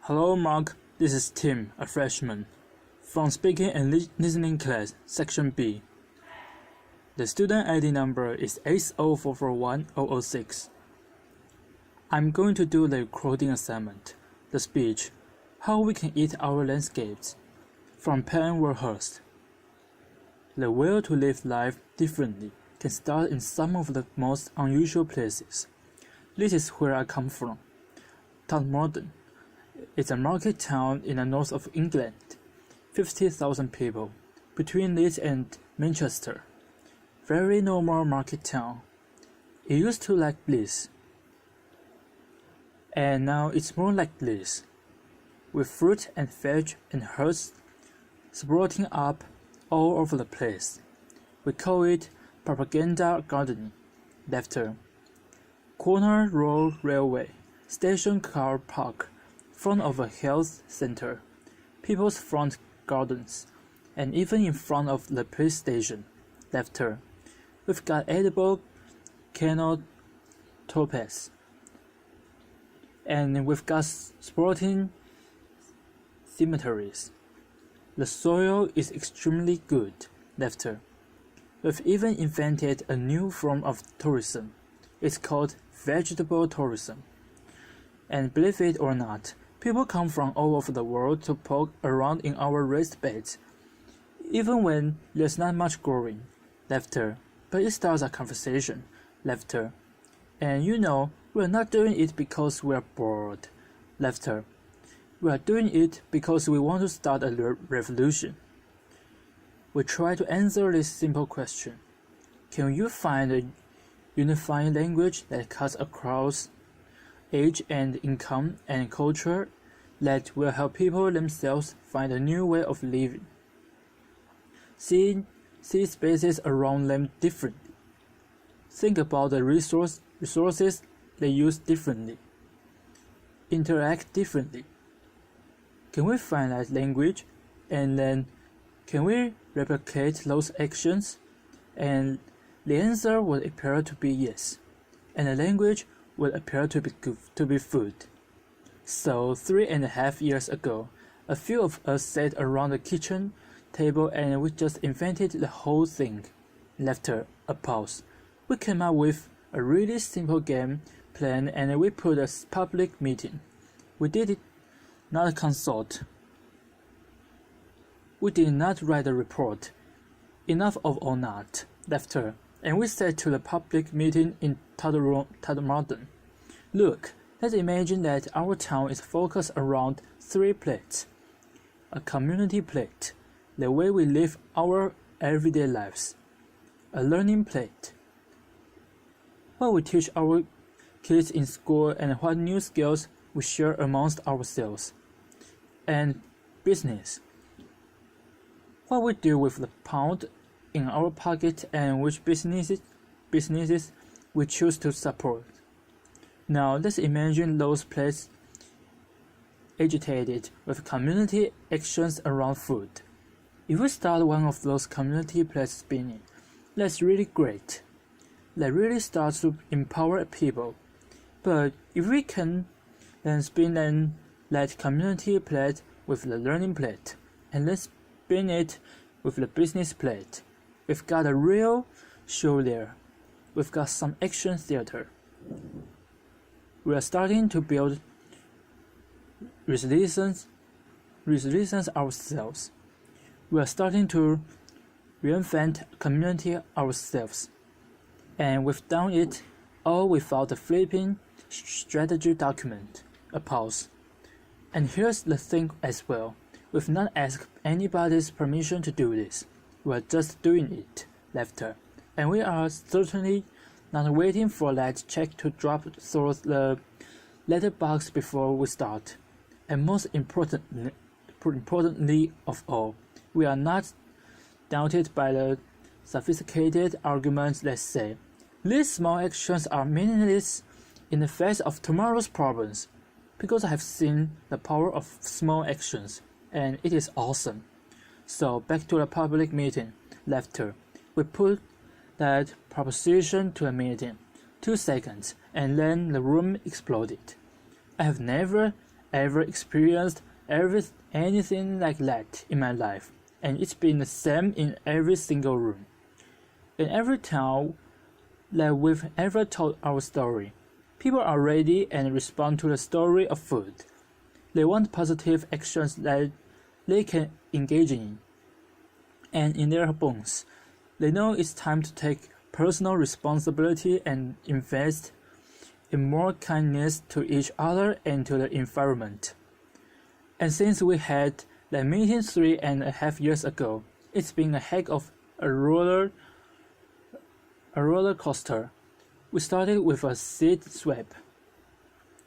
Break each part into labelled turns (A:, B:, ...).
A: Hello Mark, this is Tim, a freshman, from Speaking and Listening Class, Section B. The student ID number is 80441-006. I'm going to do the recording assignment, the speech, How We Can Eat Our Landscapes, from Pen Warhurst. The will to live life differently can start in some of the most unusual places. This is where I come from, Todmorden. It's a market town in the north of England, 50,000 people, between Leeds and Manchester. Very normal market town. It used to like this, and now it's more like this, with fruit and veg and herbs sprouting up all over the place. We call it propaganda gardening. Laughter. Corner Road Railway Station car park, front of a health center, people's front gardens, and even in front of the police station. Laughter. We've got edible canotopes, and we've got sporting cemeteries. The soil is extremely good. Laughter. We've even invented a new form of tourism. It's called vegetable tourism. And believe it or not, people come from all over the world to poke around in our raised beds, even when there's not much growing. Laughter. But it starts a conversation. Laughter. And we're not doing it because we're bored. Laughter. We are doing it because we want to start a revolution. We try to answer this simple question. Can you find a unifying language that cuts across age and income and culture that will help people themselves find a new way of living? See spaces around them differently. Think about the resources they use differently. Interact differently. Can we find that language, and then can we replicate those actions? And the answer would appear to be yes, and the language would appear to be food. So 3.5 years ago, a few of us sat around the kitchen table and we just invented the whole thing. Laughter. A pause. We came up with a really simple game plan and we put a public meeting. We did it not consult. We did not write a report. Enough of all that. Laughter. And we said to the public meeting in Todmorden, look, let's imagine that our town is focused around 3 plates. A community plate, the way we live our everyday lives. A learning plate, what we teach our kids in school and what new skills we share amongst ourselves. And business, what we do with the pound in our pocket and which businesses we choose to support. Now let's imagine those places agitated with community actions around food. If we start one of those community plates spinning, that's really great. That really starts to empower people. But if we can then spin that community plate with the learning plate, and let's spin it with the business plate, we've got a real show there. We've got some action theater. We are starting to build resilience ourselves. We are starting to reinvent community ourselves. And we've done it all without a flipping strategy document. A pause. And here's the thing as well. We've not asked anybody's permission to do this. We're just doing it. Laughter. And we are certainly not waiting for that check to drop through the letterbox before we start. And most importantly of all, we are not daunted by the sophisticated arguments that say, these small actions are meaningless in the face of tomorrow's problems, because I have seen the power of small actions, and it is awesome. So back to the public meeting. Laughter. We put that proposition to a meeting. 2 seconds, and then the room exploded. I have never ever experienced anything like that in my life, and it's been the same in every single room. In every town that we've ever told our story, people are ready and respond to the story of food. They want positive actions that they can engage in. And in their bones, they know it's time to take personal responsibility and invest in more kindness to each other and to the environment. And since we had that meeting 3.5 years ago, it's been a heck of a roller coaster. We started with a seed swap,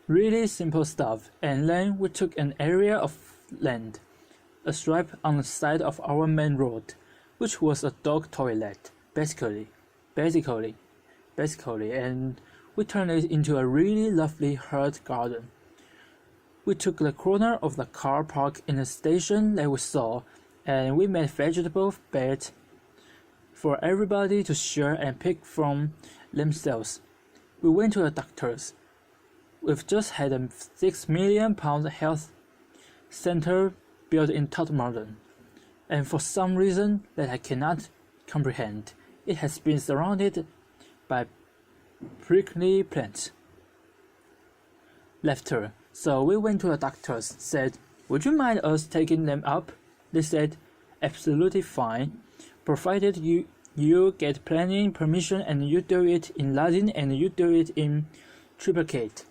A: really simple stuff, and then we took an area of land, a strip on the side of our main road, which was a dog toilet, basically, and we turned it into a really lovely herb garden. We took the corner of the car park in the station that we saw, and we made vegetable beds for everybody to share and pick from themselves. We went to the doctors. We've just had a £6 million health center built in Tottenham, and for some reason that I cannot comprehend, it has been surrounded by prickly plants. Laughter. So we went to the doctors, said, "Would you mind us taking them up?" They said, "Absolutely fine, provided you get planning permission and you do it in Latin and you do it in triplicate."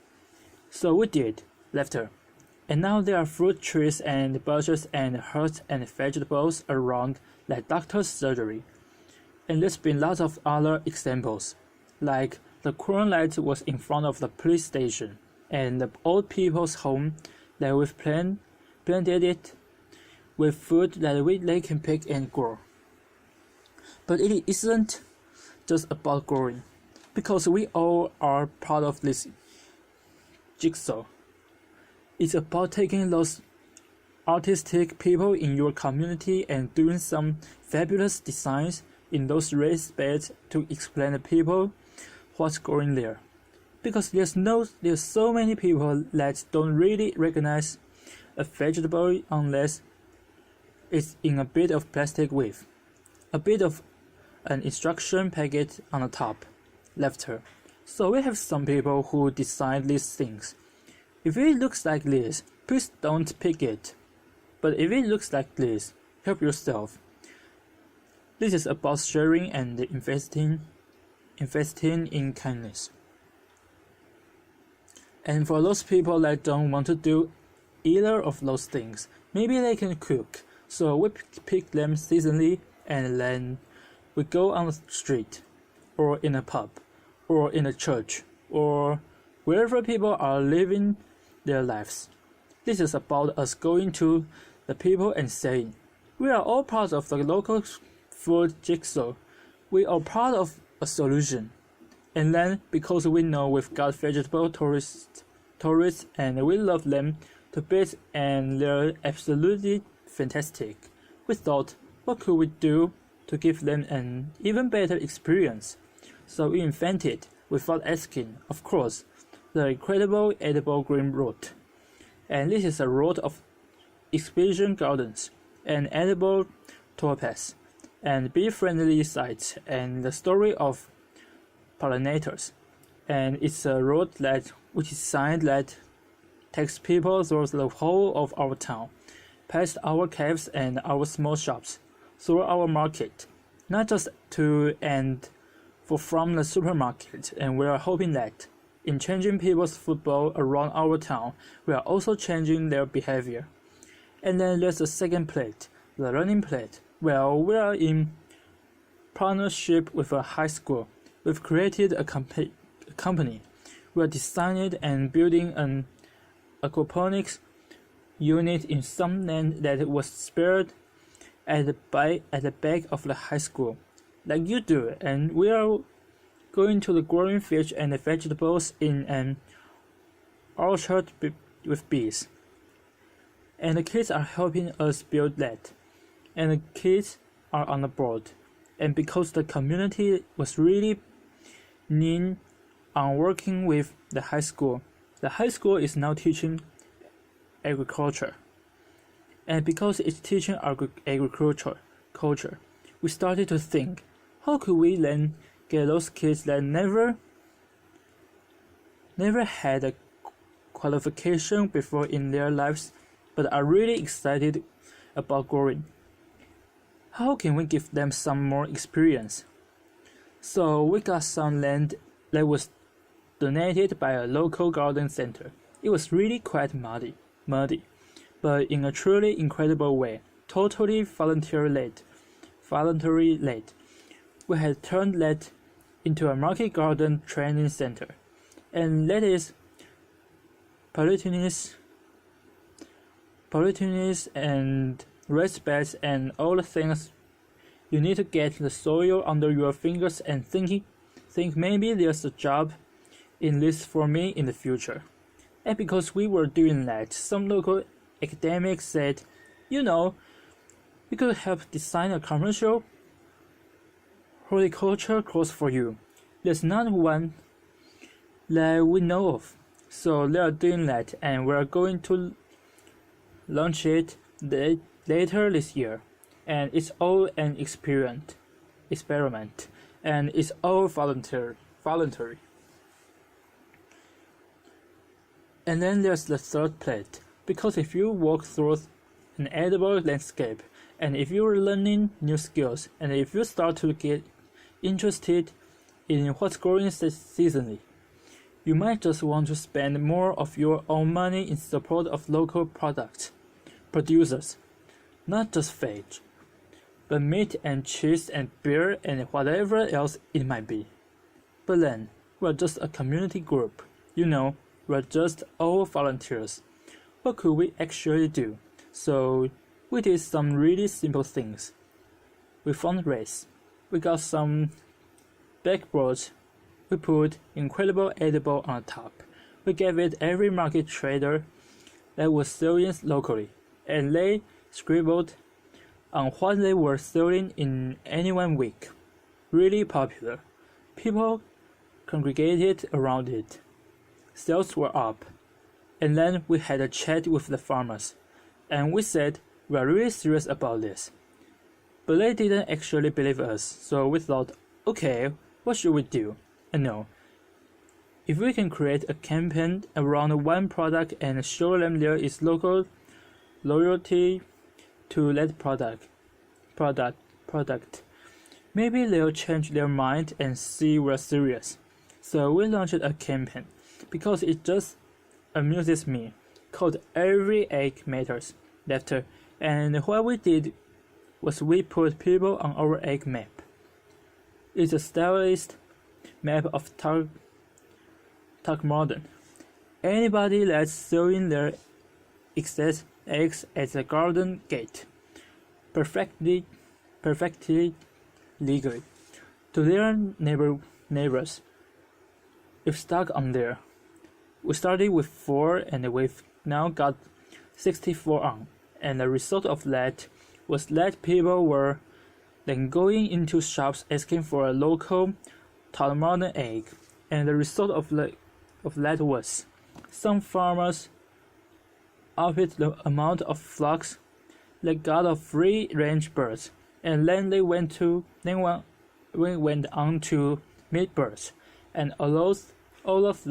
A: So we did. Laughter. And now there are fruit trees and bushes and herbs and vegetables around like doctor's surgery. And there's been lots of other examples, like the corn light was in front of the police station, and the old people's home that we've planted it with food that they can pick and grow. But it isn't just about growing, because we all are part of this jigsaw. It's about taking those artistic people in your community and doing some fabulous designs in those raised beds to explain to people what's growing there. Because there's so many people that don't really recognize a vegetable unless it's in a bit of plastic with a bit of an instruction packet on the top. Laughter. So we have some people who design these things. If it looks like this, please don't pick it. But if it looks like this, help yourself. This is about sharing and investing in kindness. And for those people that don't want to do either of those things, maybe they can cook. So we pick them seasonally, and then we go on the street, or in a pub, or in a church, or wherever people are living their lives. This is about us going to the people and saying, we are all part of the local food jigsaw. We are part of a solution. And then, because we know we've got vegetable tourists and we love them to bits and they're absolutely fantastic, we thought, what could we do to give them an even better experience? So we invented, without asking, of course, the incredible edible green road. And this is a road of exhibition gardens and edible toolpaths and bee-friendly sites and the story of pollinators. And it's a road that we designed that takes people through the whole of our town, past our caves and our small shops, through our market, not just to and from the supermarket. And we are hoping that in changing people's football around our town, we are also changing their behavior. And then there's the second plate, the learning plate. Well, we are in partnership with a high school. We've created a company. We are designing and building an aquaponics unit in some land that was spared at the back of the high school, like you do, and we are going to the growing fish and the vegetables in an orchard with bees. And the kids are helping us build that. And the kids are on the board. And because the community was really on working with the high school is now teaching agriculture. And because it's teaching agriculture, we started to think, how could we then get those kids that never had a qualification before in their lives but are really excited about growing? How can we give them some more experience? So we got some land that was donated by a local garden center. It was really quite muddy, but in a truly incredible way, totally voluntary-led. We had turned that into a market garden training center, and that is polytunnels and raised beds and all the things you need to get the soil under your fingers and think maybe there's a job in this for me in the future. And because we were doing that, some local academics said, we could help design a commercial horticulture course for you. There's not one that we know of. So they are doing that, and we're going to launch it later this year. And it's all an experiment, and it's all voluntary. And then there's the third plate, because if you walk through an edible landscape, and if you're learning new skills, and if you start to get interested in what's growing seasonally, you might just want to spend more of your own money in support of local producers, not just veg, but meat and cheese and beer and whatever else it might be. But then, we're just a community group, we're just all volunteers. What could we actually do? So, we did some really simple things. We fundraised. We got some backboards. We put incredible edible on the top. We gave it every market trader that was selling locally, and they scribbled on what they were selling in any one week. Really popular. People congregated around it. Sales were up. And then we had a chat with the farmers, and we said we are really serious about this. But they didn't actually believe us, so we thought, okay, what should we do? And no, if we can create a campaign around one product and show them there is local loyalty to that product, maybe they'll change their mind and see we're serious. So we launched a campaign, because it just amuses me, called Every Egg Matters, and what we did was we put people on our egg map. It's a stylized map of Modern. Anybody that's selling their excess eggs at the garden gate, perfectly legally, to their neighbors, if stuck on there. We started with 4 and we've now got 64 on, and the result of that was that people were then going into shops asking for a local modern egg, and the result of that was some farmers upped the amount of flocks they got of free-range birds, and then they went on to meat birds, and all of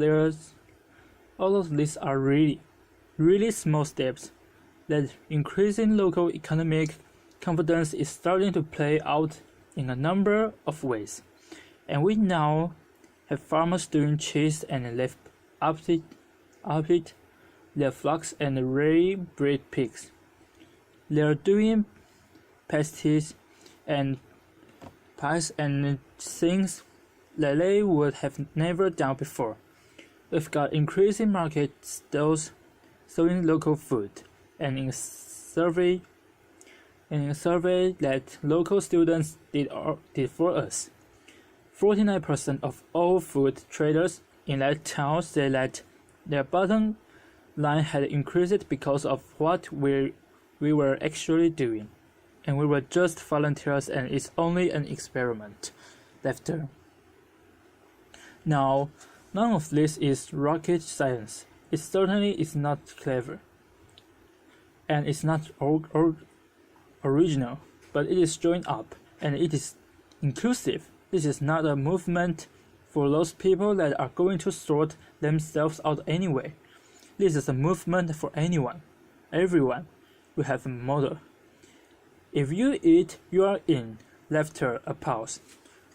A: these are really small steps that increasing local economic confidence is starting to play out in a number of ways. And we now have farmers doing cheese, and they've upped their flocks and breed pigs. They're doing pasties and pies and things that they would have never done before. We've got increasing market stalls selling local food, and in a survey that local students did for us, 49% of all food traders in that town said that their bottom line had increased because of what we were actually doing, and we were just volunteers, and it's only an experiment. Now, none of this is rocket science. It certainly is not clever. and it's not original, but it is joined up, and it is inclusive. This is not a movement for those people that are going to sort themselves out anyway. This is a movement for anyone, everyone. We have a motto. If you eat, you are in. Laughter, applause.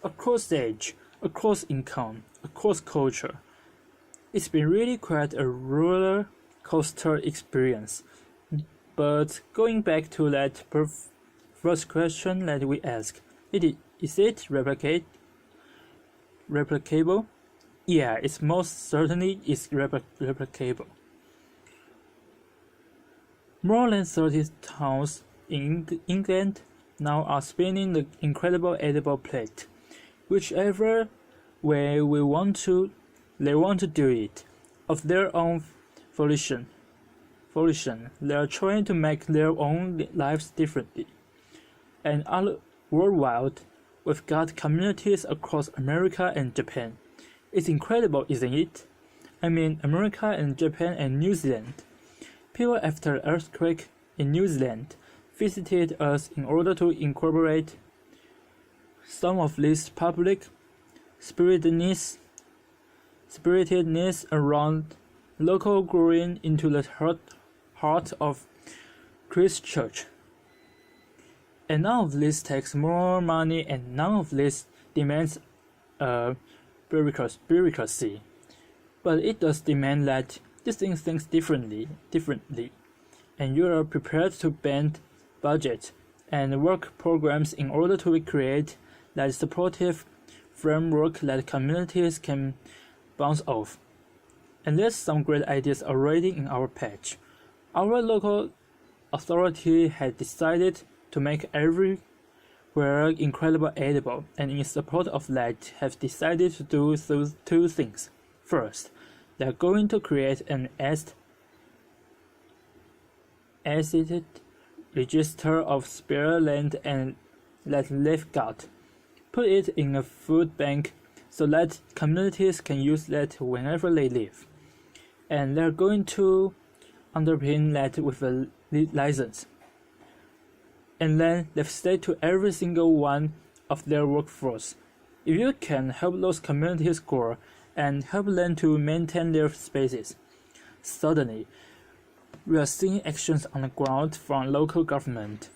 A: Across age, across income, across culture. It's been really quite a roller coaster experience. But going back to that first question that we asked, is it replicable? Yeah, it most certainly is replicable. More than 30 towns in England now are spinning the incredible edible plate. Whichever way they want to do it, of their own volition. They are trying to make their own lives differently. And all worldwide, we've got communities across America and Japan. It's incredible, isn't it? I mean, America and Japan and New Zealand. People after the earthquake in New Zealand visited us in order to incorporate some of this public spiritedness around local growing into the heart of Christchurch. And none of this takes more money, and none of this demands bureaucracy. But it does demand that this thing thinks differently, and you are prepared to bend budget and work programs in order to create that supportive framework that communities can bounce off. And there's some great ideas already in our patch. Our local authority had decided to make everywhere incredible edible, and in support of that have decided to do two things. First, they are going to create an asset register of spare land and that they've got. Put it in a food bank so that communities can use that whenever they live. And they're going to underpin that with a license. And then they've said to every single one of their workforce, if you can help those communities grow and help them to maintain their spaces. Suddenly, we are seeing actions on the ground from local government.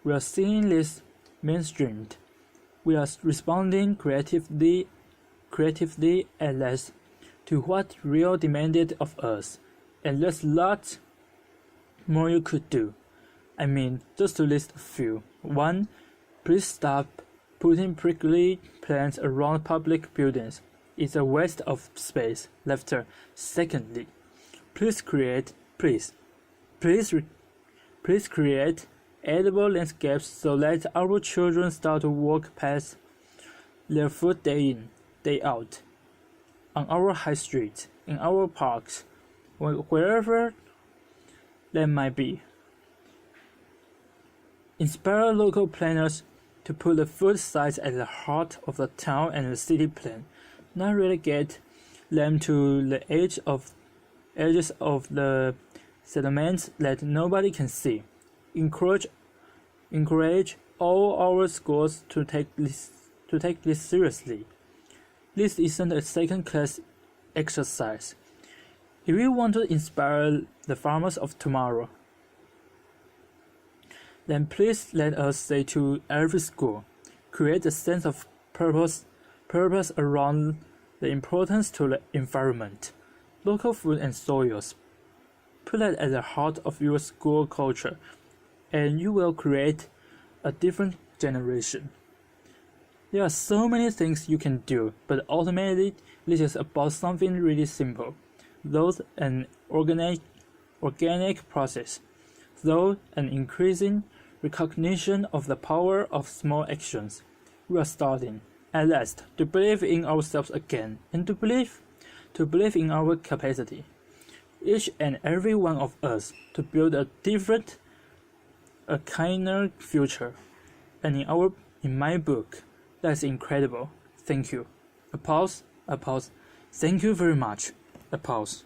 A: We are seeing this mainstreamed. We are responding creatively at last to what real demanded of us, and there's lots more you could do. I mean, just to list a few. 1. Please stop putting prickly plants around public buildings. It's a waste of space. Laughter. Secondly, please create edible landscapes so that our children start to walk past their food day in, day out, on our high streets, in our parks, wherever they might be. Inspire local planners to put the food sites at the heart of the town and the city plan, not relegate them to the edges of the settlements that nobody can see. Encourage all our schools to take this seriously. This isn't a second-class exercise. If we want to inspire the farmers of tomorrow, then please let us say to every school, create a sense of purpose around the importance to the environment, local food and soils. Put that at the heart of your school culture, and you will create a different generation. There are so many things you can do, but ultimately, this is about something really simple, though an organic process, though an increasing recognition of the power of small actions. We are starting, at last, to believe in ourselves again, and to believe in our capacity, each and every one of us, to build a different, a kinder future. And in my book, that's incredible. Thank you. Applause. Thank you very much. Applause.